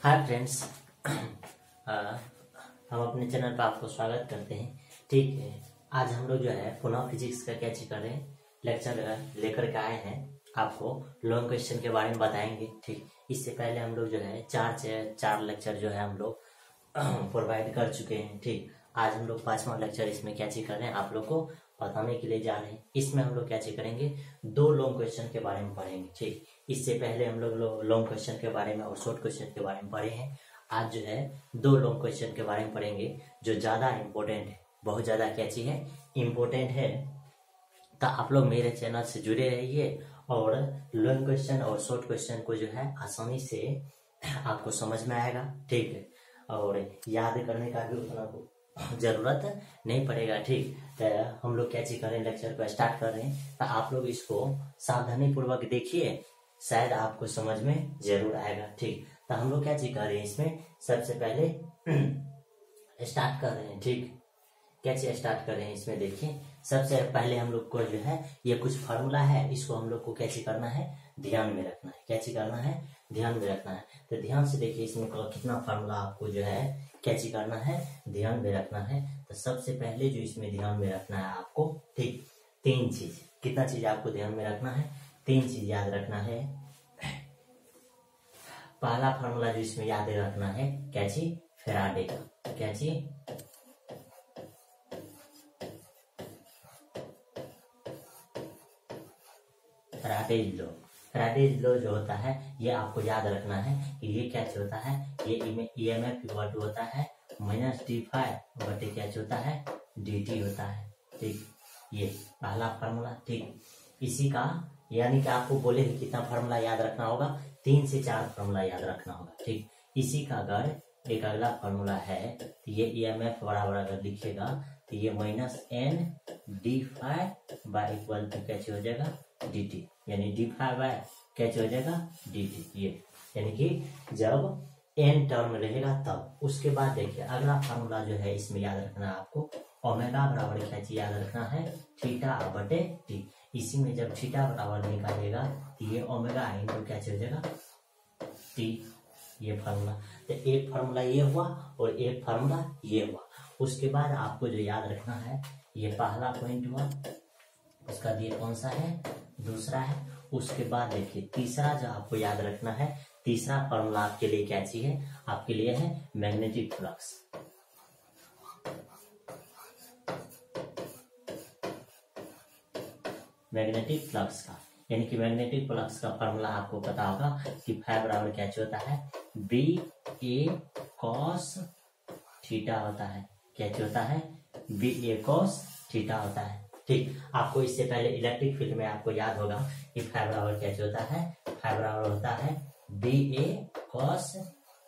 Hi friends. हम अपने channel पर आपको स्वागत करते हैं। ठीक है, आज हम लोग जो है पुनः फिजिक्स का क्या चीज कर रहे हैं, लेक्चर लेकर के आए हैं। आपको लॉन्ग क्वेश्चन के बारे में बताएंगे। ठीक, इससे पहले हम लोग जो है चार लेक्चर जो है हम लोग प्रोवाइड कर चुके हैं। ठीक, आज हम लोग 5वां लेक्चर इसमें क्या चीज कर रहे हैं आप लोग को बताने के लिए जा रहे हैं। इसमें हम लोग क्या चीज करेंगे, 2 लॉन्ग क्वेश्चन के बारे में पढ़ेंगे। ठीक, इससे पहले हम लोग लॉन्ग क्वेश्चन के बारे में और शॉर्ट क्वेश्चन के बारे में पढ़े हैं। आज जो है 2 लॉन्ग क्वेश्चन के बारे में पढ़ेंगे जो ज्यादा इम्पोर्टेंट है, बहुत ज्यादा क्या चीज है, इम्पोर्टेंट है। तो आप लोग मेरे चैनल से जुड़े रहिए और लॉन्ग क्वेश्चन और शॉर्ट क्वेश्चन को जो है आसानी से आपको समझ में आएगा। ठीक है, और याद करने का भी उतना जरूरत नहीं पड़ेगा। ठीक, तो हम लोग क्या चीज कर रहे हैं, लेक्चर को स्टार्ट कर रहे हैं। तो आप लोग इसको सावधानी पूर्वक देखिए, शायद आपको समझ में जरूर आएगा। ठीक, तो हम लोग क्या चीज कर रहे हैं, इसमें सबसे पहले स्टार्ट कर रहे हैं। ठीक, कैसे स्टार्ट कर रहे हैं इसमें देखिए। सबसे पहले हम लोग को जो है ये कुछ फार्मूला है, इसको हम लोग को कैसे करना है, ध्यान में रखना है। कैसे करना है, ध्यान में रखना है। तो ध्यान से देखिए, इसमें कितना फार्मूला आपको जो है कैसे करना है, ध्यान में रखना है। तो सबसे पहले जो इसमें ध्यान में रखना है आपको, ठीक, 3 चीज। कितना चीज आपको ध्यान में रखना है, 3 चीज याद रखना है। पहला फार्मूला जो इसमें याद रखना है, कैची फैराडे का। कैची फैराडेज लॉ। फैराडेज लॉ जो होता है ये आपको याद रखना है कि ये क्या होता है, ये ईएमएफ इक्वल टू होता है माइनस d∅ बटे क्या होता है, dt होता है। ठीक, ये पहला फार्मूला। ठीक, इसी का यानी कि आपको बोले कि कितना फार्मूला याद रखना होगा, 3 से 4 फार्मूला याद रखना होगा। ठीक, इसी का अगर एक अगला फार्मूला है तो ये ईएमएफ बराबर अगर लिखेगा तो ये minus n d∅ by equal to कैसे हो जाएगा, dt, यानी d∅ बाय कैसे हो जाएगा, dt। ये यानी कि जब n टर्म रहेगा तब। उसके बाद देखिए अगला फार्मूला जो है इसमें याद रखना है आपको, ओमेगा बराबर क्या चीज याद रखना है, थीटा बटे टी। इसी में जब थीटा बराबर निकालेगा तो ये ओमेगा इंटू क्या हो जाएगा, टी। ये फार्मूला, तो एक फार्मूला ये हुआ और एक फार्मूला ये हुआ। उसके बाद आपको जो याद रखना है, ये पहला पॉइंट हुआ, उसका ये कौन सा है, दूसरा है। उसके बाद देखिए तीसरा जो आपको याद रखना है, तीसरा फार्मूला आपके लिए क्या चीज है, आपके लिए है मैग्नेटिक फ्लक्स। मैग्नेटिक फ्लक्स का यानी कि मैग्नेटिक फ्लक्स का फार्मूला आपको पता होगा कि फाई बराबर क्या होता है, बी ए कॉस थीटा होता है। क्या होता है, बी ए कॉस थीटा होता है। ठीक, आपको इससे पहले इलेक्ट्रिक फील्ड में आपको याद होगा कि फाई बराबर क्या होता है, फाई बराबर होता है बी ए कॉस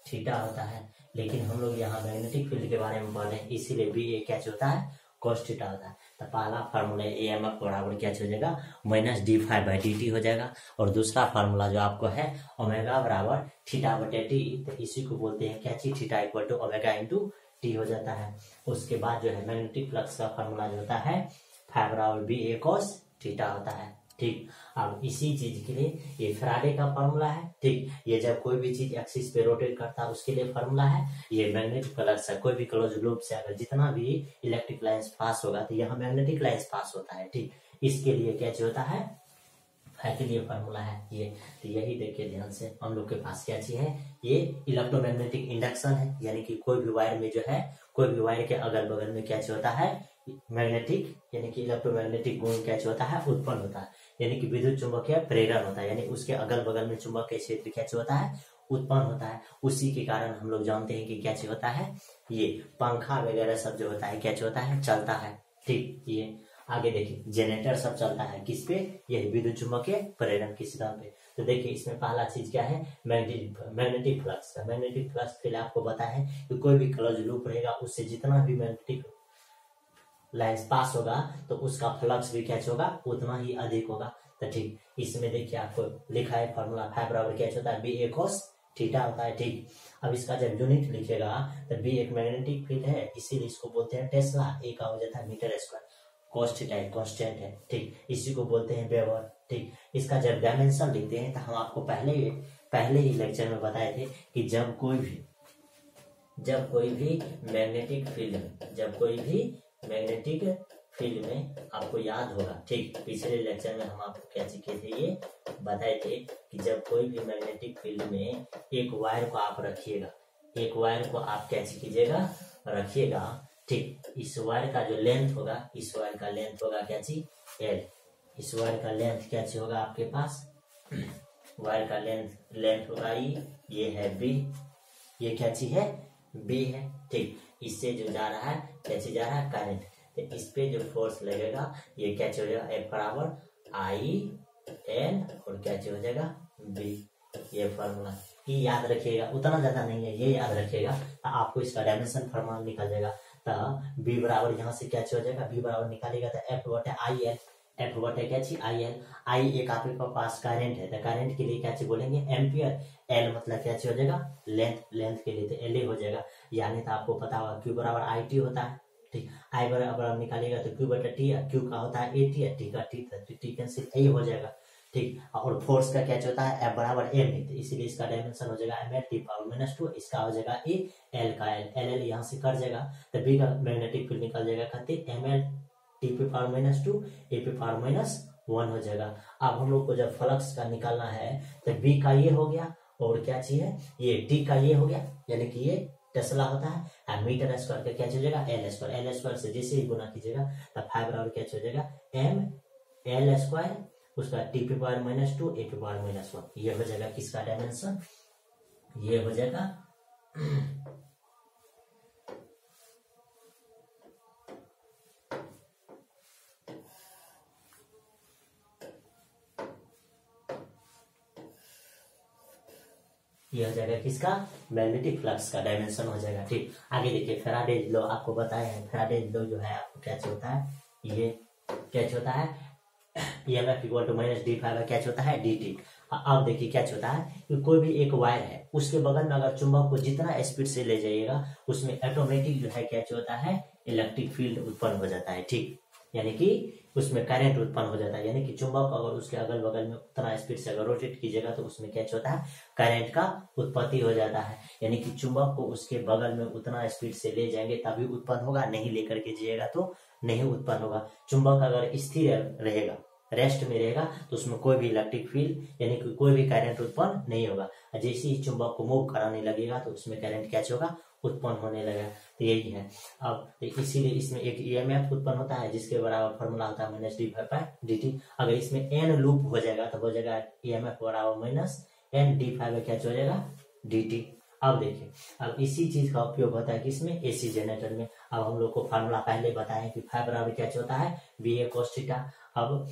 थीटा होता है। लेकिन हम लोग यहाँ मैग्नेटिक फील्ड के बारे में पढ़ रहे हैं, इसीलिए बी ए क्या होता है, कॉस थीटा होता है। तो पहला फार्मूला एएमएफ बराबर क्या हो जाएगा, माइनस d∅ बाई dt हो जाएगा। और दूसरा फार्मूला जो आपको है ओमेगा बराबर थीटा बटे टी, तो इसी को बोलते हैं क्या चीज, theta equal to omega into T हो जाता है। उसके बाद जो है मैग्नेटिक फ्लक्स का फार्मूला जो होता है फाई बराबर बी ए कॉस थीटा होता है। ठीक, अब इसी चीज के लिए ये फैराडे का फार्मूला है। ठीक, ये जब कोई भी चीज एक्सिस पे रोटेट करता है उसके लिए फार्मूला है। ये मैग्नेटिक फ्लक्स है, कोई भी क्लोज लूप से अगर जितना भी इलेक्ट्रिक लाइंस पास होगा तो यहाँ मैग्नेटिक लाइंस पास होता है। ठीक, इसके लिए क्या होता है, फाई के लिए फार्मूला है ये। तो यही देखिए ध्यान से, हम लोग के पास क्या चीज है, ये इलेक्ट्रोमैग्नेटिक इंडक्शन है। यानी कि कोई भी वायर में जो है, कोई भी वायर के अगल बगल में क्या होता है, मैग्नेटिक यानी कि इलेक्ट्रोमैग्नेटिक गुण क्या होता है, उत्पन्न होता है। यानी कि विद्युत चुंबकीय प्रेरण होता है, यानी उसके अगल बगल में चुंबकीय क्षेत्र क्या होता है, उत्पन्न होता है। उसी के कारण हम लोग जानते हैं कि क्या होता है, ये पंखा वगैरह सब जो होता है क्या होता है, चलता है। ठीक, ये आगे देखिए जनरेटर सब चलता है किस पे, यही विद्युत चुंबकीय प्रेरण के सिद्धांत पे। तो देखिए इसमें पहला चीज क्या है, मैग्नेटिक फ्लक्स का। मैग्नेटिक फ्लक्स के लिए आपको पता है कि कोई भी क्लोज लूप रहेगा उससे जितना भी मैग्नेटिक लाइंस पास होगा तो उसका फ्लक्स भी क्या होगा, उतना ही अधिक होगा। तो ठीक, इसमें देखिए आपको लिखा है फॉर्मूला फाई बराबर क्या होता है, बी ए कॉस थीटा होता है। ठीक, अब इसका जब यूनिट लिखेगा तो बी एक मैग्नेटिक फील्ड है, इसीलिए इसको बोलते हैं टेस्ला। ए का हो जाता है मीटर स्क्वायर। cos थीटा एक कांस्टेंट है, ठीक, इसी को बोलते हैं वेबर, ठीक। इसका जब डायमेंशन लिखते हैं तो हम आपको पहले ही लेक्चर में बताए थे कि जब कोई भी मैग्नेटिक फील्ड में आपको याद होगा, ठीक, पिछले लेक्चर में हम आपको क्या सीखे थे, ये बताए थे कि जब कोई भी मैग्नेटिक फील्ड में एक वायर को आप कैसे कीजिएगा, रखिएगा, ठीक। इस वायर का जो लेंथ होगा, क्या चीज, एल। इस वायर का लेंथ क्या चीज होगा आपके पास, वायर का लेंथ होगा ये है बी, ये क्या चीज है, बी है, ठीक। इससे जो जा रहा है, क्या चीज जा रहा है, करंट, तो इस पे जो फोर्स लगेगा ये क्या चीज हो जाएगा, F बराबर आई एन और क्या चीज हो जाएगा, बी। ये फॉर्मूला ये याद रखिएगा, उतना ज्यादा नहीं है, ये याद रखिएगा तो आपको इसका डायमेंशन फॉर्मूला निकल जाएगा। तो बी बराबर यहाँ से क्या चीज हो जाएगा, बी बराबर निकालेगा तो F बटे आई एल, F बटे क्या चीज, आई एल। आई एक आपके पास करंट है, तो करंट के लिए क्या चीज बोलेंगे, एम्पियर। एल मतलब क्या चीज हो जाएगा, लेंथ के लिए तो एल हो जाएगा। यानी तो आपको पता होगा क्यू बराबर आई टी होता है, ठीक। आई बराबर निकालेगा तो क्यू बटा टी, क्यू का होता है ए टी, टी का टी कैंसिल, ए हो जाएगा, ठीक। और फोर्स का क्या होता है, F बराबर एम है, तो इसीलिए इसका डायमेंशन हो जाएगा M L T power minus 2, इसका हो जाएगा ए, एल का एल यहाँ से कट जाएगा, तो बी का मैग्नेटिक फील्ड निकल जाएगा खातिर एम एल टी पे पावर माइनस 2, ए पे पावर माइनस 1 हो जाएगा। अब हम लोग को जब फ्लक्स का निकालना है तो बी का ये हो गया और क्या चाहिए, ये टी का ये हो गया, यानी कि ये टेस्ला होता है, मीटर स्क्वायर का क्या हो जाएगा, एल स्क्वायर से जैसे ही गुना कीजिएगा तब 5 बराबर क्या हो जाएगा, एम एल स्क्वायर, उसका टी पे पावर माइनस 2, ए पे पावर माइनस 1, ये हो जाएगा किसका डायमेंशन, ये हो जाएगा ये हो जाएगा किसका, मैग्नेटिक फ्लक्स का डायमेंशन हो जाएगा, ठीक। आगे देखिए फैराडेज लॉ आपको बताए हैं, फैराडेज लॉ जो है आपको क्या होता है, ये क्या होता है, EMF equal to minus D phi क्या होता है, डी टी। अब देखिए क्या होता है कि कोई भी एक वायर है, उसके बगल में अगर चुंबक को जितना स्पीड से ले जाइएगा उसमें ऑटोमेटिक जो है क्या होता है, इलेक्ट्रिक फील्ड उत्पन्न हो जाता है, ठीक। यानी कि उसमें करंट उत्पन्न हो जाता है, यानी कि चुंबक अगर उसके अगल बगल में उतना स्पीड से अगर रोटेट कीजिएगा तो उसमें क्या होता है, करंट का उत्पत्ति हो जाता है। यानी कि चुंबक को उसके बगल में उतना स्पीड से ले जाएंगे तभी उत्पन्न होगा, नहीं लेकर के जाइएगा तो नहीं उत्पन्न होगा। चुंबक अगर स्थिर रहेगा, रेस्ट में रहेगा तो उसमें कोई भी इलेक्ट्रिक फील्ड यानी कि कोई भी करंट उत्पन्न नहीं होगा। जैसे ही चुंबक को मूव कराने लगेगा तो उसमें करंट क्या होगा, उत्पन्न होने लगेगा। तो यही है। अब इसीलिए इसमें एक EMF उत्पन्न होता है जिसके बराबर फॉर्मूला होता है minus D phi by D T. अगर इसमें एन लूप हो जाएगा तो हो जाएगा EMF बराबर माइनस एन डी फाइव क्या हो जाएगा, डी टी। अब देखिए, अब इसी चीज का उपयोग होता है किसमें, एसी जनरेटर में। अब हम लोग को फार्मूला पहले बताए कि फाइव बराबर क्या होता है, बी ए कोस थीटा। अब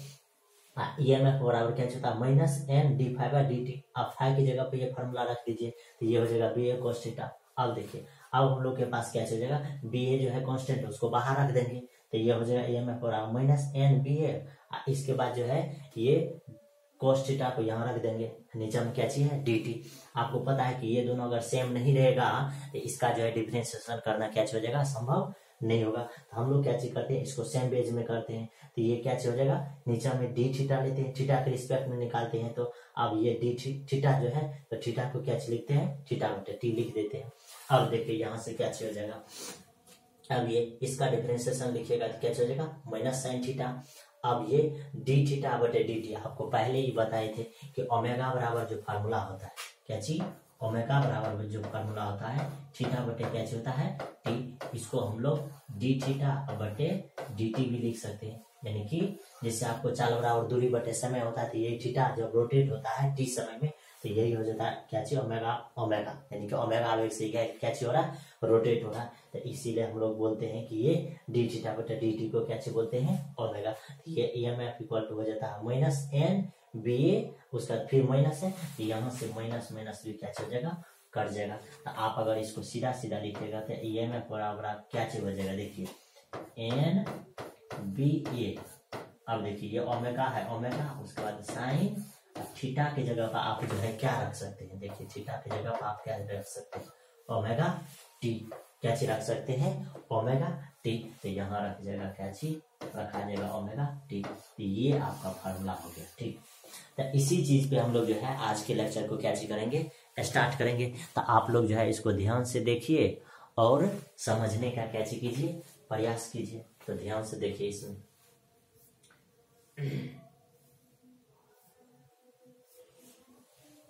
EMF बराबर क्या होता है, minus N D phi by D T. अब फाइव की जगह पे ये फार्मूला रख दीजिए तो ये हो जाएगा बी ए कोस थीटा। अब देखिए, अब हम लोग के पास क्या हो जाएगा, बी ए जो है कांस्टेंट है उसको बाहर रख देंगे तो ये हो जाएगा EMF बराबर माइनस एन बी ए। इसके बाद जो है ये कोस थीटा को यहाँ रख देंगे, नीचे में क्या चाहिए dt। आपको पता है कि ये दोनों अगर सेम नहीं रहेगा तो इसका जो है डिफरेंशिएशन करना क्या हो जाएगा, संभव नहीं होगा। तो हम लोग क्या चीज करते हैं, इसको सेम बेज में करते हैं तो ये क्या हो जाएगा, नीचे में डी थीटा लेते हैं, थीटा के रिस्पेक्ट में निकालते हैं। तो अब ये डी थीटा जो है तो थीटा को क्या लिखते हैं, थीटा बटे टी लिख देते हैं। अब देखिए यहाँ से क्या हो जाएगा, अब ये इसका डिफरेंशिएशन लिखिएगा तो क्या हो जाएगा, माइनस साइन थीटा। अब ये डी थीटा बटे डी टी आपको पहले ही बताए थे कि ओमेगा बराबर जो फार्मूला होता है, क्या चीज, ओमेगा बराबर जो फार्मूला होता है थीटा बटे क्या होता है टी। इसको हम लोग डी थीटा बटे डी टी भी लिख सकते हैं। यानी कि जैसे आपको चाल बराबर दूरी बटे समय होता है तो यही थीटा जब रोटेट होता है टी समय में तो यही हो जाता है क्या चीज, ओमेगा ओमेगा। यानी कि ओमेगा आवेग से क्या चीज हो रहा है, रोटेट हो रहा है। तो इसीलिए हम लोग बोलते हैं कि ये डी थीटा बटे डी टी को क्या चीज बोलते हैं, ओमेगा। ये EMF इक्वल टू हो जाता है माइनस एन बी ए, उसका फिर माइनस है तो यहाँ से माइनस माइनस भी क्या हो जाएगा, कट जाएगा। तो आप अगर इसको सीधा सीधा लिखिएगा तो EMF बराबर क्या चीज हो जाएगा, देखिए एन बी ए। अब देखिए ये ओमेगा है, ओमेगा उसके बाद साइन, थीटा की जगह पर आप जो है क्या रख सकते हैं, देखिए थीटा की जगह पर आप क्या रख सकते हैं, ओमेगा टी। क्या चीज रख सकते हैं, ओमेगा टी। तो यहाँ रख जाएगा क्या चीज, रखा जाएगा ओमेगा टी। तो ये आपका फार्मूला हो गया। ठीक, तो इसी चीज पे हम लोग जो है आज के लेक्चर को क्या चीज करेंगे, स्टार्ट करेंगे। तो आप लोग जो है इसको ध्यान से देखिए और समझने का क्या चीज कीजिए, प्रयास कीजिए। तो ध्यान से देखिए इसमें।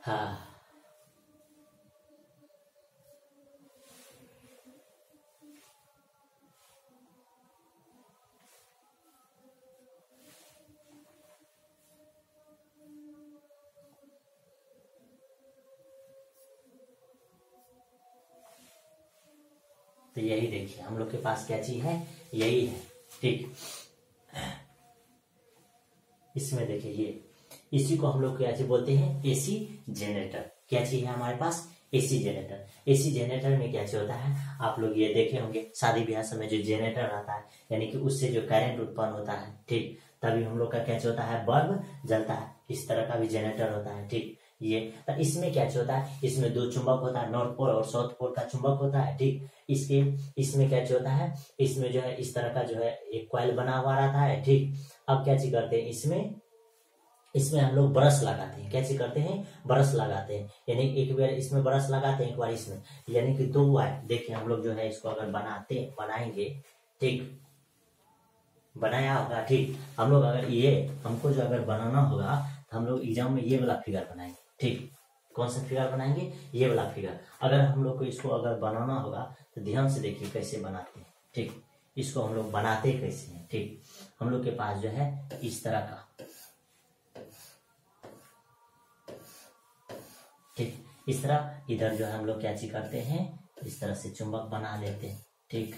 हाँ, तो यही देखिए हम लोग के पास क्या चीज है, यही है। ठीक, इसमें देखिए ये, इसी को हम लोग क्या चीज बोलते हैं, एसी जनरेटर। क्या चीज है हमारे पास, एसी जनरेटर। एसी जनरेटर में क्या चीज होता है, आप लोग ये देखे होंगे शादी ब्याह समय जो जनरेटर आता है, यानी कि उससे जो करंट उत्पन्न होता है, ठीक, तभी हम लोग का क्या चीज होता है, बल्ब जलता है। इस तरह का भी जनरेटर होता है। ठीक, ये तो इसमें क्या चीज होता है, इसमें दो चुंबक होता है, नॉर्थ पोल और साउथ पोल का चुंबक होता है। ठीक, इसके इसमें क्या चीज होता है, इसमें जो है इस तरह का जो है एक कॉइल बना हुआ रहता है। ठीक, अब क्या चीज करते हैं, इसमें हम लोग ब्रश लगाते हैं। कैसे करते हैं, ब्रश लगाते हैं, यानी एक बार इसमें ब्रश लगाते हैं, एक बार इसमें, यानी कि दो वायर। देखिए हम लोग जो है इसको अगर बनाएंगे, ठीक, बनाया होगा। ठीक, हम लोग अगर ये हमको जो अगर बनाना होगा तो हम लोग एग्जाम में ये वाला फिगर बनाएंगे। ठीक, कौन सा फिगर बनाएंगे, ये वाला फिगर। अगर हम लोग को इसको अगर बनाना होगा तो ध्यान से देखिए कैसे बनाते हैं। ठीक, इसको हम लोग बनाते कैसे हैं। ठीक, हम लोग के पास जो है इस तरह का, ठीक, इस तरह इधर जो है हम लोग क्या चीज करते हैं, इस तरह से चुंबक बना लेते हैं। ठीक,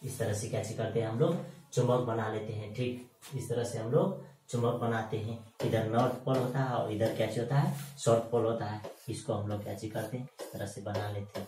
इस तरह से क्या चीज करते हैं, हम लोग चुंबक बना लेते हैं। ठीक, इस तरह से हम लोग चुंबक बनाते हैं। इधर नॉर्थ पोल होता है और इधर क्या चीज होता है, साउथ पोल होता है। इसको हम लोग क्या चीज करते हैं, इस तरह से बना लेते हैं।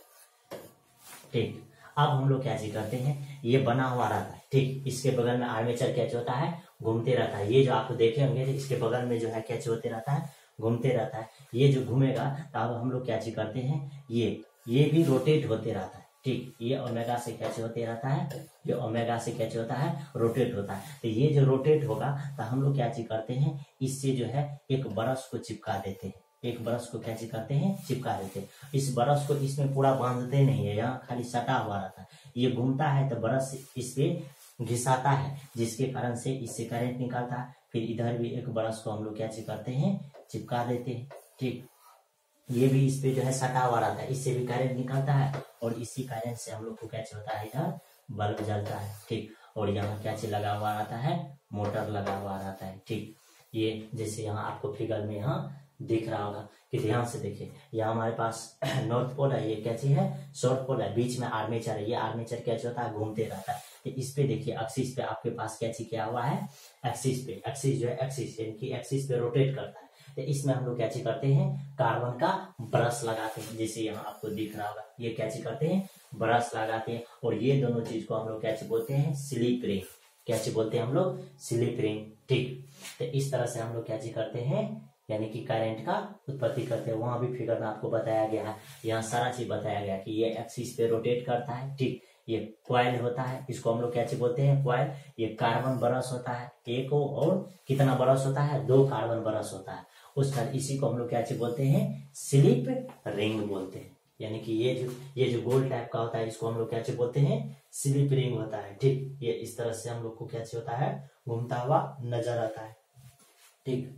ठीक, अब हम लोग क्या चीज करते हैं, ये बना हुआ रहता है। ठीक, इसके बगल में आर्मेचर क्या चीज होता है, घूमते रहता है। ये जो आप देखे होंगे इसके बगल में जो है क्या चीज होते रहता है, घूमते रहता है। ये जो घूमेगा तब हम लोग क्या चीज करते हैं, ये भी रोटेट होते रहता है। ठीक, ये ओमेगा से क्या चीज होते रहता है, ये ओमेगा से क्या चीज होता है, रोटेट होता है। तो ये जो रोटेट होगा तो हम लोग क्या चीज करते हैं, इससे जो है एक ब्रश को चिपका देते हैं। एक ब्रश को क्या चीज करते हैं, चिपका देते हैं। इस ब्रश को इसमें पूरा बांधते नहीं है, यहाँ खाली सटा हुआ रहता है। ये घूमता है तो ब्रश इस पे घिसाता है, जिसके कारण से इससे करंट निकलता है। फिर इधर भी एक ब्रश को हम लोग क्या चीज करते हैं, चिपका देते हैं। ठीक, ये भी इस पे जो है सटा हुआ रहता है, इससे भी करंट निकलता है और इसी करंट से हम लोग को क्या होता है, इधर बल्ब जलता है। ठीक, और यहाँ क्या चीज लगा हुआ रहता है, मोटर लगा हुआ रहता है। ठीक, ये जैसे यहाँ आपको फिगर में यहाँ दिख रहा होगा कि ध्यान से देखिए, यहाँ हमारे पास नॉर्थ पोल है, ये क्या चीज है, साउथ पोल है, बीच में आर्मेचर है। ये आर्मेचर क्या होता है, घूमते रहता है। तो इस पे देखिए एक्सिस पे आपके पास क्या चीज क्या हुआ है, एक्सिस पे, एक्सिस जो है एक्सिस यानी कि एक्सिस पे रोटेट करता है। तो इसमें हम लोग क्या चीज करते हैं, कार्बन का ब्रश लगाते हैं। जैसे यहाँ आपको दिख रहा होगा, ये क्या चीज करते हैं, ब्रश लगाते हैं। और ये दोनों चीज को हम लोग क्या चीज बोलते हैं, स्लिप रिंग। क्या चीज बोलते हैं हम लोग, स्लिप रिंग। ठीक, तो इस तरह से हम लोग क्या चीज करते हैं, यानी कि करंट का उत्पत्ति करते हैं। वहां भी फिगर में आपको बताया गया है, यहाँ सारा चीज बताया गया कि ये एक्सिस पे रोटेट करता है। ठीक, ये कॉइल होता है, इसको हम लोग क्या चीज बोलते हैं, कॉइल। ये कार्बन ब्रश होता है, एक और कितना ब्रश होता है, 2 कार्बन ब्रश होता है। उसका इसी को हम लोग क्या चीज बोलते हैं, स्लिप रिंग बोलते हैं। यानी कि ये जो गोल टाइप का होता है, इसको हम लोग क्या चीज बोलते हैं, स्लिप रिंग होता है। ठीक, ये इस तरह से हम लोग को क्या चीज होता है, घूमता हुआ नजर आता है। ठीक,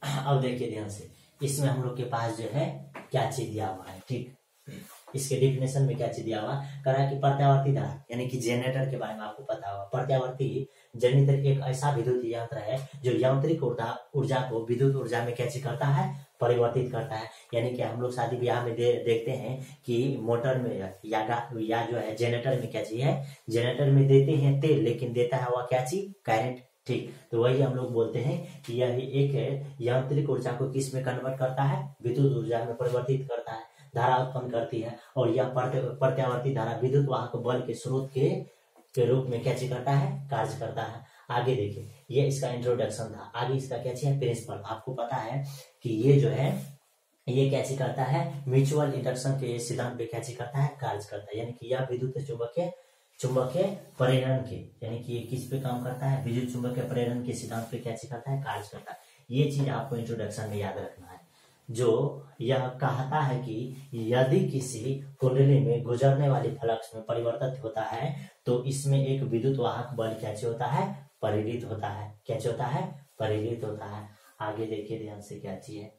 अब देखिए ध्यान से, इसमें हम लोग के पास जो है क्या चीज दिया हुआ है। ठीक, इसके डिफिनेशन में क्या चीज दिया हुआ, करा कि प्रत्यावर्ती धारा, यानी कि जनरेटर के बारे में आपको पता होगा। प्रत्यावर्ती जनरेटर एक ऐसा विद्युत यंत्र है जो यांत्रिक ऊर्जा को विद्युत ऊर्जा में क्या चीज करता है, परिवर्तित करता है। यानी कि हम लोग शादी ब्याह में देखते हैं कि मोटर में या जो है जनरेटर में क्या चीज है, जनरेटर में देते हैं तेल, लेकिन देता है वह क्या चीज, करंट। ठीक, तो वही हम लोग बोलते हैं कि यह एक यांत्रिक ऊर्जा को किस में कन्वर्ट करता है, विद्युत ऊर्जा में परिवर्तित करता है, धारा उत्पन्न करती है। और यह प्रत्यावर्ती धारा विद्युत वाहक बल के स्रोत के रूप में क्या चीज करता है, कार्य करता है। आगे देखिए, ये इसका इंट्रोडक्शन था। आगे इसका क्या चीज है, प्रिंसिपल। आपको पता है कि ये जो है ये कैसे करता है, म्यूचुअल इंडक्शन के सिद्धांत पे कैसे करता है, कार्य करता है। यानी कि यह विद्युत चुंबकीय प्रेरण के, यानी कि ये किस पे काम करता है, विद्युत चुंबकीय प्रेरण के सिद्धांत पे कैसे करता है, कार्य करता है। ये चीज आपको इंट्रोडक्शन में याद रखना है। जो यह कहता है कि यदि किसी कुंडली में गुजरने वाली फ्लक्स में परिवर्तित होता है तो इसमें एक विद्युत वाहक बल कैसे होता है, प्रेरित होता है। कैसे होता है, प्रेरित होता है। आगे देखिए ध्यान से क्या चीज है,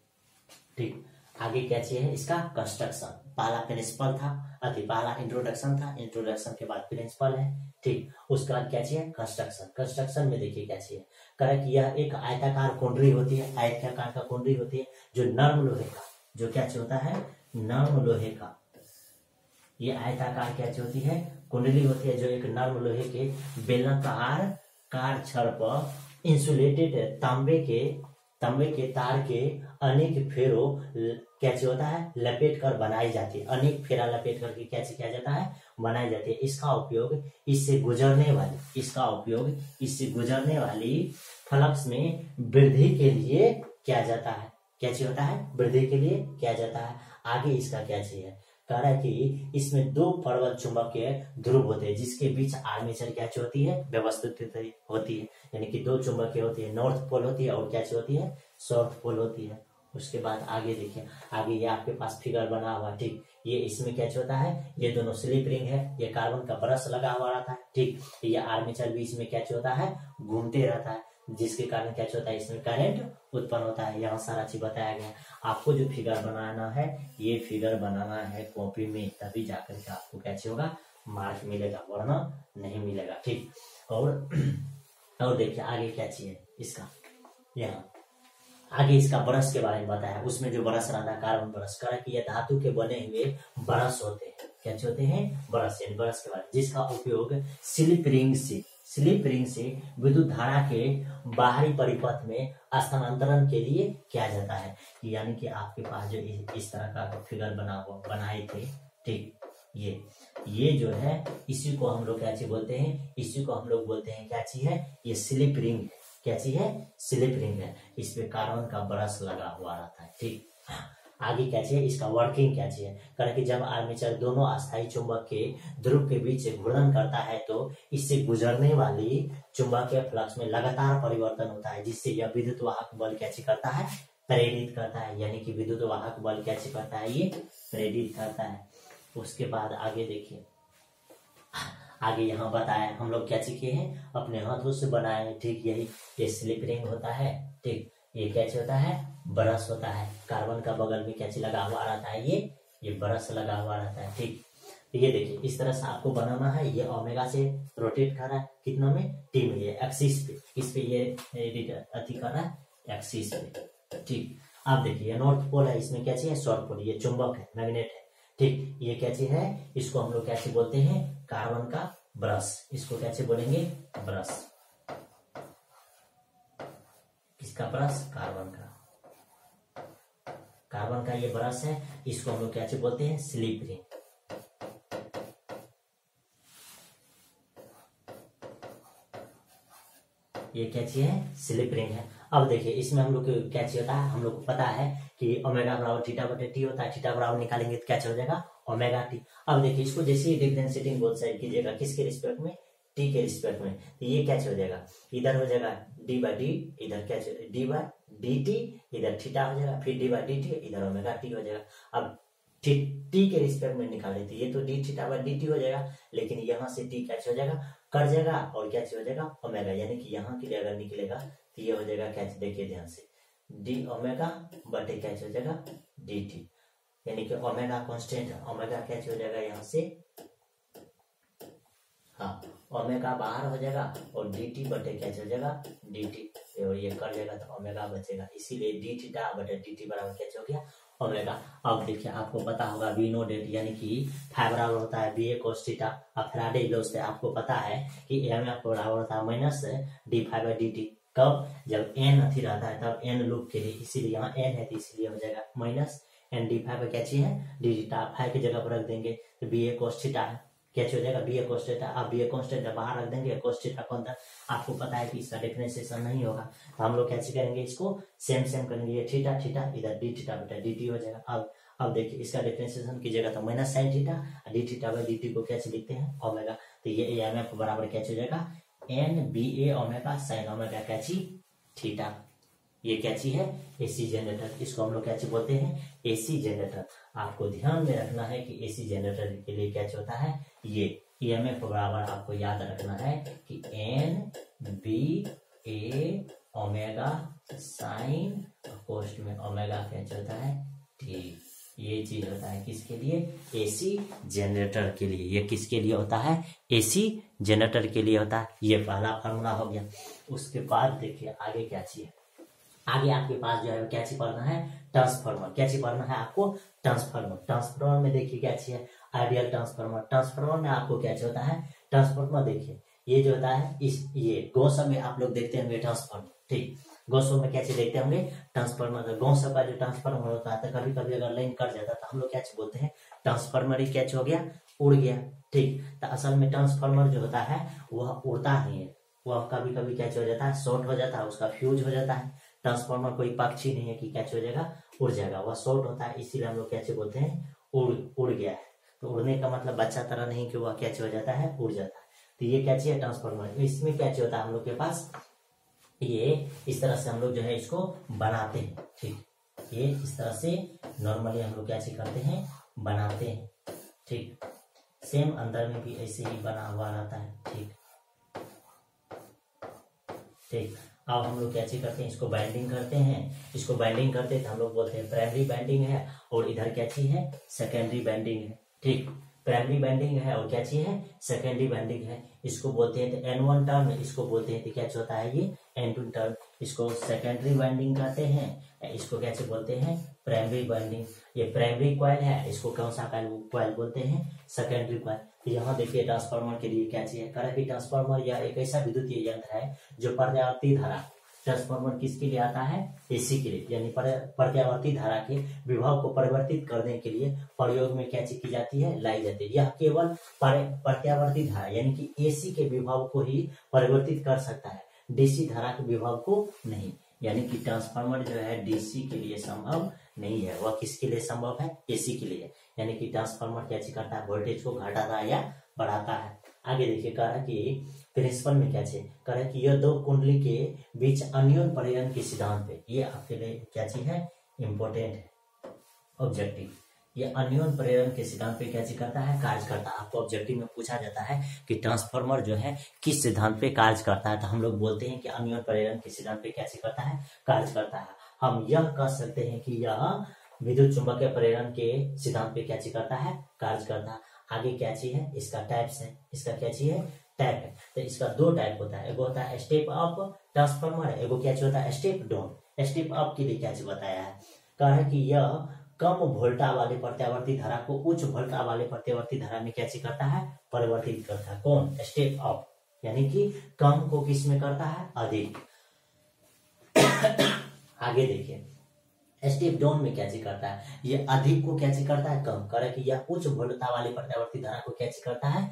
ठीक। आगे क्या चीज है, इसका कंस्ट्रक्शन। पहला प्रिंसिपल था, पहला इंट्रोडक्शन था, इंट्रोडक्शन के बाद प्रिंसिपल है, ठीक। उसके बाद क्या चाहिए, कंस्ट्रक्शन। कंस्ट्रक्शन में देखिए क्या चाहिए, कह कि यह एक आयताकार कुंडली होती है, आयताकार का कुंडली होती है जो नर्म लोहे का, जो क्या होता है, नर्म लोहे का। ये आयताकार क्या होती है, कुंडली होती है जो एक नर्म लोहे के बेलनाकार छड़ पर इंसुलेटेड तांबे के तार के अनेक फेरों कैसे होता है, लपेट कर बनाई जाती है। अनेक फेरा लपेट करके कैसे किया जाता है, बनाई जाती है। इसका उपयोग इससे गुजरने वाली फ्लक्स में वृद्धि के लिए किया जाता है। कैसे होता है, वृद्धि के लिए किया जाता है। आगे इसका क्या चाहिए, कह रहा है कि इसमें दो प्रबल चुंबकीय ध्रुव होते हैं जिसके बीच आर्मेचर क्या होती है, व्यवस्थित होती है। यानी कि दो चुंबकीय होती है, नॉर्थ पोल होती है और क्या होती है, साउथ पोल होती है। उसके बाद आगे देखिए, आगे ये आपके पास फिगर बना हुआ, ठीक। ये इसमें क्या होता है, ये दोनों स्लिप रिंग है, ये कार्बन का ब्रश लगा हुआ रहता है, ठीक। ये आर्मेचर बीच में क्या होता है, घूमते रहता है, जिसके कारण क्या होता है, इसमें करंट उत्पन्न होता है। यहाँ सारा चीज बताया गया। आपको जो फिगर बनाना है, ये फिगर बनाना है कॉपी में, तभी जाकर के आपको कैसे होगा, मार्क मिलेगा, वरना नहीं मिलेगा, ठीक। और देखिए आगे क्या चाहिए इसका, यहाँ आगे इसका ब्रश के बारे में बताया। उसमें जो ब्रश रहता है, कार्बन ब्रश, कहा कि ये धातु के बने हुए ब्रश होते हैं। क्या होते हैं, ब्रश, यानी ब्रश के बारे में, जिसका उपयोग स्लिप रिंग से विद्युत धारा के बाहरी परिपथ में स्थानांतरण के लिए किया जाता है। यानी कि आपके पास जो इस तरह का फिगर बनाए थे, ठीक। ये जो है, इसी को हम लोग क्या चीज बोलते हैं, इसी को हम लोग बोलते हैं क्या चीज है, ये स्लिप रिंग है। क्या चीज है, स्लिप रिंग है। इस पे कार्बन का ब्रश लगा हुआ रहता है, ठीक। आगे क्या चाहिए, इसका वर्किंग क्या चाहिए, कारण कि जब आर्मेचर दोनों अस्थायी चुंबक के ध्रुव के बीच से घूर्णन करता है तो इससे गुजरने वाली चुंबकीय फ्लक्स में लगातार परिवर्तन होता है, जिससे यह विद्युत वाहक बल कैसे करता है, प्रेरित करता है। यानी कि विद्युत वाहक बल कैसे करता है, ये प्रेरित करता है। उसके बाद आगे देखिए, आगे यहाँ बताया हम लोग क्या सीखे हैं, अपने हाथों से बनाए, ठीक। यही ये स्लिप रिंग होता है, ठीक। ये कैसे होता है, ब्रश होता है। कार्बन का बगल में कैसे लगा हुआ रहता है, ये ब्रश लगा हुआ रहता है, ठीक। ये देखिए इस तरह से आपको बनाना है। ये ओमेगा से रोटेट कर रहा है, कितना में, टी में, ये एक्सिस पे, इस पे ये अति कर रहा है एक्सिस पे, ठीक। अब देखिए नॉर्थ पोल है, इसमें क्या चाहिए, साउथ पोल, ये चुंबक है, मैग्नेट है, ठीक। ये क्या चीज है, इसको हम लोग कैसे बोलते हैं, कार्बन का ब्रश। इसको कैसे बोलेंगे, ब्रश। किसका ब्रश, कार्बन का ये ब्रश है। इसको हम लोग कैसे बोलते हैं, स्लिप रिंग। ये क्या चीज है, स्लिप रिंग है। अब देखिए इसमें हम लोग क्या चीज होता है, हम लोग को पता है कि ओमेगा बराबर थीटा बटे टी होता है। थीटा बराबर निकालेंगे तो क्या हो जाएगा, ओमेगा टी। अब देखिए इसको जैसे ही डिफरेंशिएटिंग बोथ साइड कीजिएगा, किसके रिस्पेक्ट में, टी के रिस्पेक्ट में, तो ये क्या हो जाएगा, इधर हो जाएगा डी बाई डी, इधर क्या डी बाई डी टी, इधर थीटा हो जाएगा, फिर डी बाई डी टी, इधर ओमेगा टी हो जाएगा। अब टी के रिस्पेक्ट में निकाले तो ये तो D theta by D T हो जाएगा, लेकिन यहाँ से टी क्या हो जाएगा, कट जाएगा, और क्या हो जाएगा, ओमेगा। यानी कि यहाँ के लिए अगर निकलेगा तो ये हो जाएगा क्या, देखिए ध्यान से, डी ओमेगा बटे क्या हो जाएगा, डी टी। यानी कि ओमेगा कांस्टेंट है, ओमेगा क्या हो जाएगा यहाँ से, हाँ, ओमेगा बाहर हो जाएगा और डी टी बटे क्या हो जाएगा, डी टी, और ये कर जाएगा तो ओमेगा बचेगा। इसीलिए डी थीटा बटे डी टी बराबर क्या हो गया, ओमेगा। अब देखिए आपको पता होगा वी नो डेट, यानी कि फाइ बराबर होता है बी ए कोस थीटा। अब फैराडे लॉ से आपको पता है कि एम एफ बराबर होता है minus D phi by D T. कब, जब एन अथी रहता है तब एन लूप के लिए, इसीलिए यहाँ एन है तो इसीलिए हो जाएगा minus N D phi by क्या चीज है, डी थीटा। फाइ की जगह पर रख देंगे तो बी ए कोस थीटा है, कैसे हो जाएगा बी ए cos थीटा। अब बी ए cos थीटा बाहर रख देंगे, cos थीटा कौन था आपको पता है कि इसका डिफरेंशिएशन नहीं होगा, तो हम लोग कैसे करेंगे इसको सेम करेंगे, ये थीटा थीटा इधर डी थीटा बेटा डी टी हो जाएगा। अब देखिए इसका डिफरेंशिएशन कीजिएगा तो minus sine theta D theta by D T को कैसे लिखते हैं ओमेगा, तो ये एम एफ बराबर कैसे हो जाएगा एन बी ए ओमेगा साइन ओमेगा कैची थीटा। ये कैची है एसी जनरेटर, इसको हम लोग कैची बोलते हैं एसी जनरेटर। आपको ध्यान में रखना है कि एसी जनरेटर के लिए कैच होता है ये ईएमएफ बराबर आपको याद रखना है कि एन बी ए ओमेगा साइन कोस्ट में ओमेगा कैच होता है टी। ये चीज होता है किसके लिए एसी जनरेटर के लिए। ये किसके लिए होता है एसी जनरेटर के लिए होता है। ये पहला फार्मूला हो गया। उसके बाद देखिए आगे क्या चाहिए, आगे आपके पास जो है क्या चीज पढ़ना है ट्रांसफार्मर। क्या चीज पढ़ना है आपको ट्रांसफार्मर। ट्रांसफार्मर में देखिए क्या चाहिए आइडियल ट्रांसफार्मर। ट्रांसफार्मर में आपको क्या चाहिए होता है ट्रांसफार्मर देखिए ये जो होता है इस ये गौसम में आप लोग देखते होंगे ट्रांसफार्मर, ठीक गौसम में क्या चीज देखते होंगे ट्रांसफार्मर। गौसम का जो ट्रांसफार्मर होता है कभी कभी अगर लाइन कट जाता है तो हम लोग क्या चीज बोलते हैं ट्रांसफार्मर ही क्या हो गया उड़ गया, ठीक। तो असल में ट्रांसफार्मर जो होता है वह उड़ता नहीं है, वह कभी कभी क्या हो जाता है शॉर्ट हो जाता है, उसका फ्यूज हो जाता है। ट्रांसफार्मर कोई पक्षी नहीं है कि क्या हो जाएगा उड़ जाएगा, वह शॉर्ट होता है, इसीलिए हम लोग क्या बोलते हैं उड़ गया है। तो उड़ने का मतलब बच्चा तरह नहीं कि वह क्या हो जाता है उड़ जाता है। तो ये क्या है ट्रांसफार्मर। इसमें क्या होता है हम लोग के पास ये इस तरह से हम लोग जो है इसको बनाते हैं, ठीक। ये इस तरह से नॉर्मली हम लोग क्या करते हैं बनाते हैं, ठीक। सेम अंदर में भी ऐसे ही बना हुआ रहता है, ठीक ठीक। अब हम लोग क्या करते हैं इसको बाइंडिंग करते हैं, इसको बाइंडिंग करते हैं तो हम लोग बोलते हैं प्राइमरी बाइंडिंग है और इधर क्या चीज है सेकेंडरी बाइंडिंग है, ठीक। प्राइमरी बाइंडिंग है और क्या चीज है सेकेंडरी बाइंडिंग है। इसको बोलते हैं तो N1 टर्म, इसको बोलते हैं तो क्या होता है ये N2 टर्म। इसको सेकेंडरी बाइंडिंग कहते हैं, इसको क्या बोलते हैं प्राइमरी बाइंडिंग। ये प्राइमरी कॉइल है, इसको कौन सा कॉइल बोलते हैं सेकेंडरी कॉइल। तो यहाँ देखिए ट्रांसफार्मर के लिए क्या चाहिए कह रहा है कि ट्रांसफार्मर या एक ऐसा विद्युतीय यंत्र है जो पर्यावर्ती धारा, ट्रांसफार्मर किसके लिए आता है एसी के लिए, यानी प्रत्यावर्ती धारा के विभव को परिवर्तित करने के लिए प्रयोग में क्या की जाती है लाई जाती है। यह केवल प्रत्यावर्ती धारा यानी कि एसी के विभव को ही परिवर्तित कर सकता है, डीसी धारा के विभव को नहीं। यानी कि ट्रांसफार्मर जो है डीसी के लिए संभव नहीं है, वह किसके लिए संभव है एसी के लिए। यानी कि ट्रांसफार्मर क्या करता है वोल्टेज को घटाता है या बढ़ाता है। आगे देखिए कह रहा है कि प्रिंसिपल में क्या चाहिए कह रहा है कि यह दो कुंडली के बीच अन्योन परिणन के सिद्धांत पे, ये आपके लिए क्या चीज है इम्पोर्टेंट है ऑब्जेक्टिव। ये अन्योन प्रेरण के सिद्धांत पे क्या करता है कार्य करता है। आपको ऑब्जेक्टिव में पूछा जाता है कि ट्रांसफार्मर जो है किस सिद्धांत पे कार्य करता है, तो हम लोग बोलते हैं कि अन्योन प्रेरण के सिद्धांत पे क्या करता है कार्य करता है। हम यह कह सकते हैं कि यह विद्युत चुंबकीय प्रेरण के सिद्धांत पे क्या करता है कार्य करता है। आगे क्या चीज है इसका टाइप्स है, इसका क्या चीज है टाइप है। तो इसका दो टाइप होता है, एगो होता है स्टेप अप ट्रांसफार्मर, एगो क्या होता है स्टेप डाउन। स्टेप अप के लिए क्या बताया है कहा है कि यह कम वोल्टा वाले प्रत्यावर्ती धारा को उच्च वोल्टा वाले प्रत्यावर्ती धारा में क्या करता है परिवर्तित करता है। कौन स्टेप अप यानी कि कम को किस में करता है अधिक। आगे देखिए स्टेप डाउन में क्या करता है ये अधिक को क्या करता है कम कर कि यह उच्च वोल्टता वाले प्रत्यावर्ती धारा को क्या करता है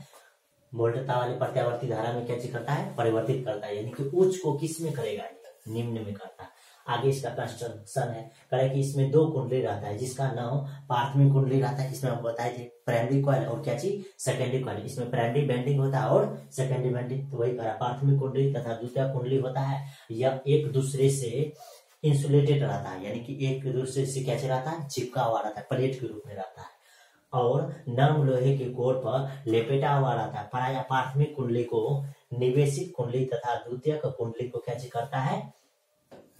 वोल्टता वाले प्रत्यावर्ती धारा में क्या करता है परिवर्तित करता है। यानी कि उच्च को किस में करेगा निम्न में करता है। आगे इसका कंस्ट्रक्शन है कह कि इसमें दो कुंडली रहता है जिसका नाम प्राथमिक कुंडली रहता है। इसमें हम बताए थे प्राइमरी कॉइल और क्या चीज सेकेंडरी कॉइल। इसमें प्राइमरी बेंडिंग होता है और सेकेंडरी बेंडिंग, तो वही करा प्राथमिक कुंडली तथा द्वितीय कुंडली होता है। यह एक दूसरे से इंसुलेटेड रहता है यानी कि एक दूसरे से कैसे रहता है चिपका हुआ रहता है, प्लेट के रूप में रहता है और नरम लोहे के कोर पर लेपेटा हुआ रहता है। प्राय प्राथमिक कुंडली को निवेशित कुंडली तथा द्वितीयक कुंडली को क्या करता है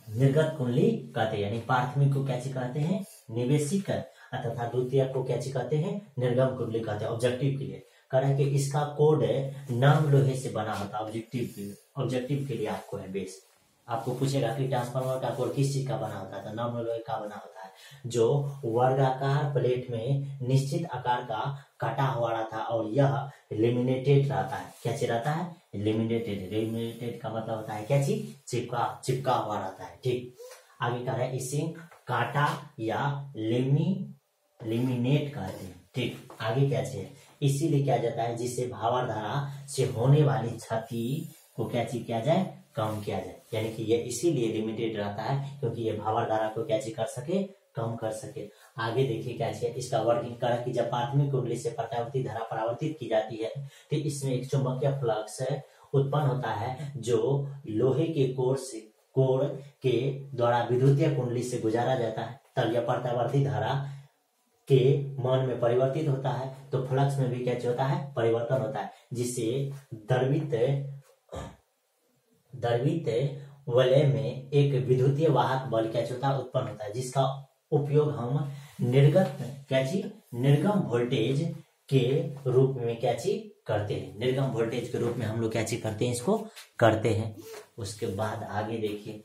निर्गत कुंडली कहते हैं। यानी प्राथमिक को क्या कहते हैं निवेशित तथा द्वितीयक को क्या कहते हैं निर्गम कुंडली कहते हैं। ऑब्जेक्टिव के लिए कह रहा है कि इसका कोड नरम लोहे से बना होता है। ऑब्जेक्टिव के लिए आपको है बेस, आपको पूछेगा कि ट्रांसफार्मर का कोर किस चीज का बना होता है तो नरम लोहे का बना होता है जो वर्गाकार प्लेट में निश्चित आकार का काटा हुआ रहता है और यह लेमिनेटेड रहता है। कैसे रहता है लेमिनेटेड। लेमिनेटेड का मतलब होता है क्या चीज चिपका हुआ रहता है, ठीक। आगे कह रहा है इसे काटा या लेमिनेट कहते हैं, ठीक। आगे क्या चाहिए इसीलिए क्या जाता है, जिससे भावर धारा से होने वाली क्षति को क्या चीज किया जाए, कम किया जाए। यानी कि ये इसीलिए लिमिटेड रहता है क्योंकि ये भावर धारा को क्या चीज कर सके, कम कर सके। आगे देखिए क्या चाहिए, इसका वर्किंग करा कि जब प्राथमिक कुंडली से प्रत्यावर्ती धारा परावर्तित की जाती है तो इसमें एक चुंबकीय फ्लक्स उत्पन्न होता है जो लोहे के कोर के द्वारा विद्युतीय कुंडली से गुजारा जाता है। तब यह प्रत्यावर्ती धारा के मान में परिवर्तित होता है, तो फ्लक्स में भी क्या होता है, परिवर्तन होता है, जिससे द्रवित वलय में एक विद्युतीय वाहक बल क्या होता है, उत्पन्न होता है, जिसका उपयोग हम निर्गम वोल्टेज के रूप में क्या चीज करते हैं, निर्गम वोल्टेज के रूप में हम लोग क्या चीज करते हैं, इसको करते हैं। उसके बाद आगे देखिए,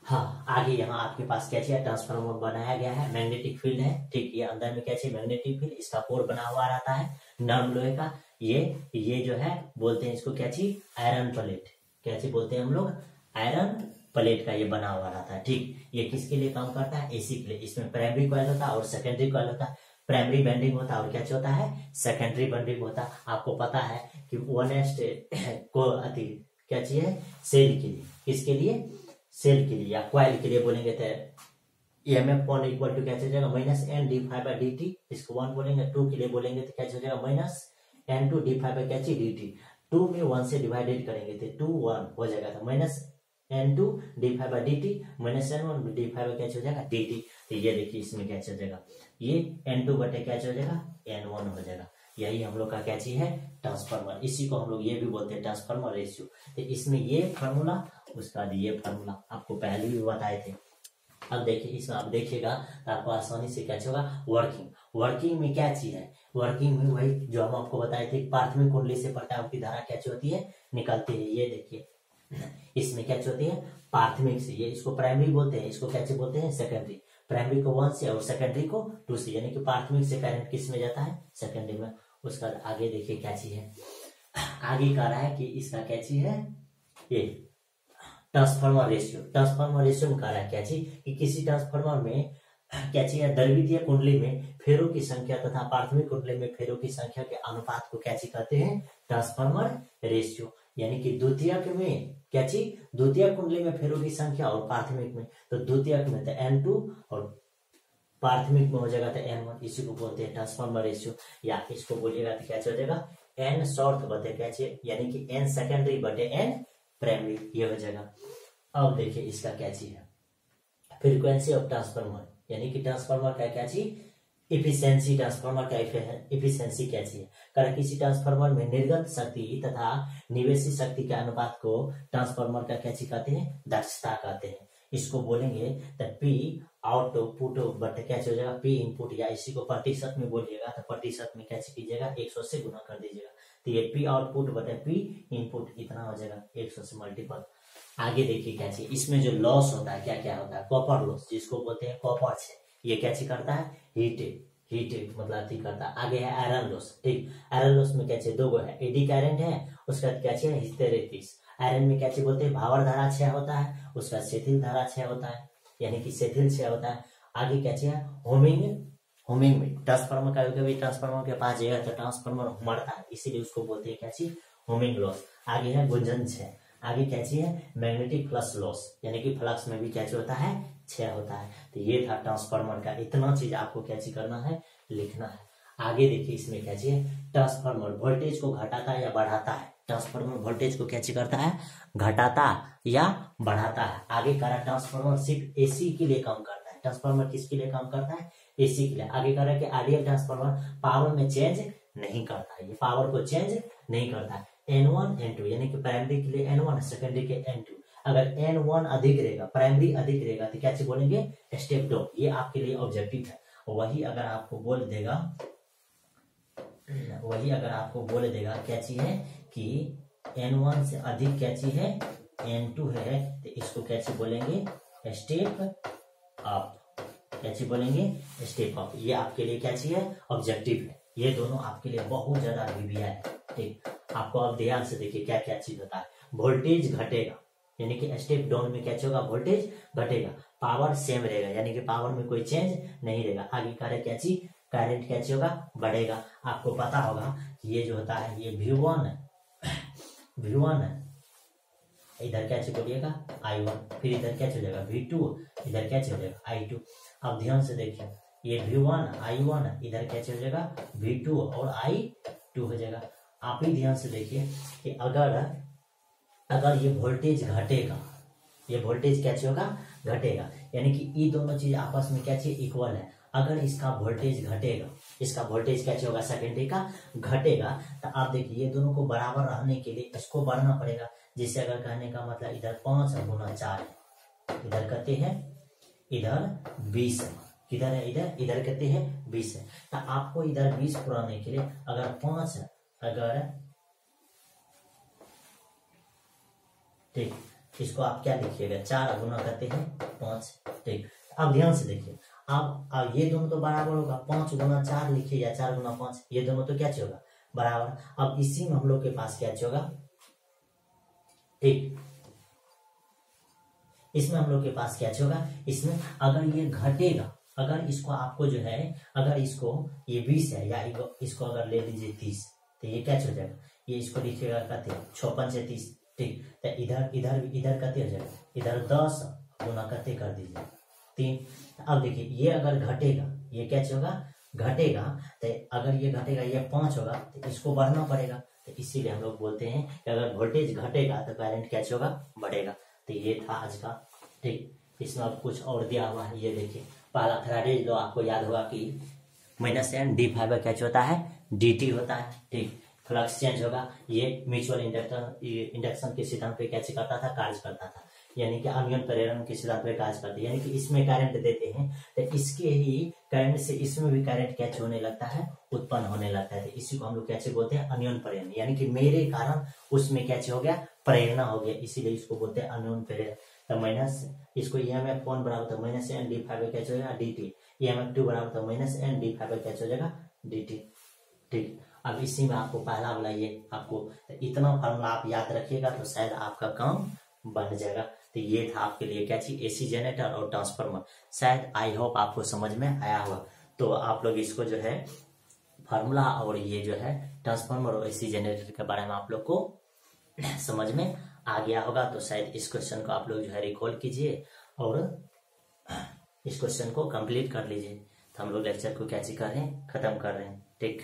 हाँ आगे यहाँ आपके पास क्या चाहिए, ट्रांसफार्मर बनाया गया है, मैग्नेटिक फील्ड है, ठीक, ये अंदर में क्या चाहिए, मैग्नेटिक फील्ड, इसका कोर बना हुआ रहता है नरम लोहे का। ये जो है बोलते हैं इसको क्या चाहिए, आयरन प्लेट, क्या चीज बोलते हैं हम लोग, आयरन प्लेट का ये बना हुआ रहता है, ठीक। ये किसके लिए काम करता है, एसी के लिए। इसमें प्राइमरी कॉइल होता है और सेकेंडरी कॉइल होता है। प्राइमरी बेंडिंग होता है और क्या होता है, सेकेंडरी बेंडिंग होता है। आपको पता है कि क्या चाहिए, सेल के लिए, किसके लिए, सेल के लिए या कॉइल के लिए बोलेंगे तो EMF 1 इक्वल टू क्या हो जाएगा, -N/dy/dt। इसको 1 बोलेंगे, 2 के लिए बोलेंगे तो क्या हो जाएगा, -N2 2 में 1 से डिवाइडेड करेंगे तो 2 1 हो जाएगा, तो -N2 -N1 क्या हो जाएगा, dt। तो ये देखिए इसमें क्या हो जाएगा, ये N2 बटे क्या हो जाएगा, N1 हो जाएगा। यही हम लोग का क्या चीज है, ट्रांसफार्मर। इसी को हम लोग ये भी बोलते हैं ट्रांसफार्मर रेशियो। तो इसमें ये फार्मूला, उसका ये फार्मूला आपको पहले भी बताए थे। अब देखिए इसमें आप देखिएगा तो आपको आसानी से क्या होगा, वर्किंग में क्या चीज है, वर्किंग में वही जो हम आपको बताए थे, प्राथमिक कुंडली से प्रत्यावर्ती धारा क्या होती है, निकलती है। ये देखिए इसमें क्या होती है, प्राथमिक से, ये इसको प्राइमरी बोलते हैं, इसको क्या बोलते हैं, सेकेंडरी। प्राइमरी को 1 से और सेकेंडरी को 2 से, यानी कि प्राथमिक से करंट किस में जाता है, सेकेंडरी में। उसका आगे देखिए क्या चीज है, आगे कह रहा है कि इसका क्या चीज है, ये ट्रांसफार्मर रेशियो में कह रहा है क्या चीज, कि किसी ट्रांसफार्मर में क्या चीज है, द्वितीय कुंडली में फेरों की संख्या तथा प्राथमिक कुंडली में फेरों की संख्या के अनुपात को क्या चीज कहते हैं, ट्रांसफार्मर रेशियो। यानी कि द्वितीयक में क्या चीज, द्वितीय कुंडली में फेरों की संख्या और प्राथमिक में, तो द्वितीयक में तो N2 और प्राथमिक में हो जाएगा तो N1। इसी को बोलते हैं ट्रांसफार्मर रेशियो, या इसको बोलिएगा तो क्या हो जाएगा, N शॉर्ट बटे क्या चीज, यानी कि N सेकेंडरी बटे N प्राइमरी, ये हो जाएगा। अब देखिए इसका क्या चीज है, फ्रीक्वेंसी ऑफ ट्रांसफार्मर, यानी कि ट्रांसफार्मर का क्या चीज, इफिशियंसी, ट्रांसफार्मर का इफिशियंसी क्या चीज है, कारण किसी ट्रांसफार्मर में निर्गत शक्ति तथा निवेशित शक्ति के अनुपात को ट्रांसफार्मर का क्या चीज कहते हैं, दक्षता कहते हैं। इसको बोलेंगे तो P आउटपुट बटे क्या हो जाएगा, P इनपुट, या इसी को प्रतिशत में बोलिएगा तो प्रतिशत में क्या कीजिएगा, 100 से गुना कर दीजिएगा, तो ये P आउटपुट बटे P इनपुट इतना हो जाएगा, 100 से मल्टीपल। आगे देखिए क्या चीज, इसमें जो लॉस होता है क्या क्या होता है, कॉपर लॉस, जिसको बोलते हैं कॉपर से, ये क्या चीज करता है, हीट मतलब ठीक करता है। आगे है आयरन लॉस, ठीक, आयरन लॉस में क्या चाहिए, 2 है, एडी करंट है, उसका क्या चाहिए, हिस्टेरेसिस। आयरन में क्या चीज बोलते हैं, भावर धारा क्षय होता है, उसका शिथिल धारा क्षय होता है, यानी कि शिथिल क्षय होता है। आगे क्या चाहिए, होमिंग में ट्रांसफार्मर का कभी ट्रांसफार्मर के पास जाएगा तो ट्रांसफार्मर मरता है, इसीलिए उसको बोलते हैं क्या चीज, होमिंग लॉस। आगे है गुंजन क्षय। आगे क्या चाहिए, मैग्नेटिक फ्लक्स लॉस, यानी कि फ्लक्स में भी क्या होता है, क्षय होता है। तो ये था ट्रांसफार्मर का, इतना चीज आपको क्या चीज करना है, लिखना है। आगे देखिए इसमें क्या चाहिए, ट्रांसफार्मर वोल्टेज को घटाता है या बढ़ाता है, ट्रांसफार्मर वोल्टेज को क्या करता है, घटाता या बढ़ाता है। आगे कह रहा है ट्रांसफार्मर सिर्फ एसी के लिए काम करता है, ट्रांसफार्मर किसके लिए काम करता है, एसी के लिए। आगे कह रहा है कि आइडियल ट्रांसफार्मर पावर में चेंज नहीं करता है, ये पावर को चेंज नहीं करता है। N1 N2, यानी कि प्राइमरी के लिए N1, सेकेंडरी के N2। अगर N1 अधिक रहेगा, प्राइमरी अधिक रहेगा तो क्या चीज बोलेंगे, स्टेप डाउन। ये आपके लिए ऑब्जेक्टिव है। वही अगर आपको बोल देगा क्या चीज है कि N1 से अधिक क्या चीज है, N2 है, तो इसको क्या चीज बोलेंगे, स्टेप अप। क्या चीज बोलेंगे, स्टेप अप। ये आपके लिए क्या चीज है, ऑब्जेक्टिव है। ये दोनों आपके लिए बहुत ज्यादा वीवीआई है, ठीक। आपको अब ध्यान से देखिए क्या क्या चीज होता है, वोल्टेज घटेगा, यानी कि स्टेप डाउन में क्या होगा, वोल्टेज घटेगा, पावर सेम रहेगा, यानी कि पावर में कोई चेंज नहीं रहेगा। आगे कह रहे क्या चीज, करंट कैसे होगा, बढ़ेगा। आपको पता होगा ये जो होता है ये V1 है, V1 है, इधर क्या बोलिएगा I1, फिर इधर क्या हो जाएगा V2, इधर क्या हो जाएगा I2। अब ध्यान से देखिए ये V1 I1 इधर क्या हो जाएगा V2 और I2 हो जाएगा। आप ही ध्यान से देखिए कि अगर ये वोल्टेज घटेगा, ये वोल्टेज क्या होगा, घटेगा, यानी कि ये दोनों चीज आपस में क्या इक्वल है। अगर इसका वोल्टेज घटेगा, इसका वोल्टेज क्या होगा सेकेंडरी का घटेगा, तो आप देखिए ये दोनों को बराबर रहने के लिए इसको बढ़ना पड़ेगा। जिससे अगर कहने का मतलब इधर 5 गुना 4 है, इधर कहते हैं इधर 20 है, किधर है इधर कहते हैं 20 है। तो आपको इधर 20 पुराने के लिए अगर 5 है, अगर ठीक, इसको आप क्या लिखिएगा 4 गुना करते हैं 5, ठीक। अब ध्यान से देखिए, अब ये दोनों तो बराबर होगा, 5 गुना 4 लिखिए या 4 गुना 5, ये दोनों तो क्या होगा बराबर। अब इसी में हम लोग के पास क्या होगा, ठीक, इसमें हम लोग के पास क्या होगा, इसमें अगर ये घटेगा, अगर इसको आपको जो है, अगर इसको ये 20 है या इसको अगर ले लीजिए 30, तो ये क्या हो जाएगा, ये इसको लिखिएगा कहते 56 से 30, ठीक। तो इधर कहते हो जाएगा, इधर 10 गुना कहते कर दीजिए 3। अब देखिए ये अगर घटेगा, ये क्या होगा घटेगा, तो अगर ये घटेगा ये 5 होगा, तो इसको बढ़ना पड़ेगा। तो इसीलिए हम लोग बोलते हैं कि अगर वोल्टेज घटेगा तो करंट क्या होगा, बढ़ेगा। तो ये था आज का, ठीक। इसमें अब कुछ और दिया हुआ है, ये देखिए पहला फैराडे लॉ आपको याद होगा कि -N d∅ क्या होता है, dt होता है, ठीक। फ्लक्स चेंज होगा, ये म्यूचुअल इंडक्शन के सिद्धांत पे क्या करता था, कार्य करता था, यानी कि अन्योन्य प्रेरण के सिद्धांत पे कार्य करते हैं। यानी कि इसमें करंट देते हैं तो इसके ही करंट से इसमें भी करंट क्या होने लगता है, उत्पन्न होने लगता है। तो इसी को हम लोग क्या बोलते हैं, अन्योन्य प्रेरण, यानी कि मेरे कारण उसमें क्या हो गया, प्रेरणा हो गया, इसीलिए इसको बोलते हैं अन्योन्य प्रेरण। तो माइनस इसको EMF1 बराबर था -N d∅ क्या हो जाएगा dt, EMF2 बराबर था -N d∅ क्या हो जाएगा dt, ठीक। अब इसी में आपको पहला वाला ये आपको इतना फॉर्मूला आप याद रखिएगा तो शायद आपका काम बन जाएगा। तो ये था आपके लिए क्या चीज, AC जनरेटर और ट्रांसफार्मर। शायद आई होप आपको समझ में आया होगा। तो आप लोग इसको जो है फार्मूला और ये जो है ट्रांसफार्मर और AC जनरेटर के बारे में आप लोग को समझ में आ गया होगा। तो शायद इस क्वेश्चन को आप लोग जो है रिकॉल कीजिए और इस क्वेश्चन को कंप्लीट कर लीजिए। तो हम लोग लेक्चर को कैसे कर रहे हैं, खत्म कर रहे हैं, ठीक।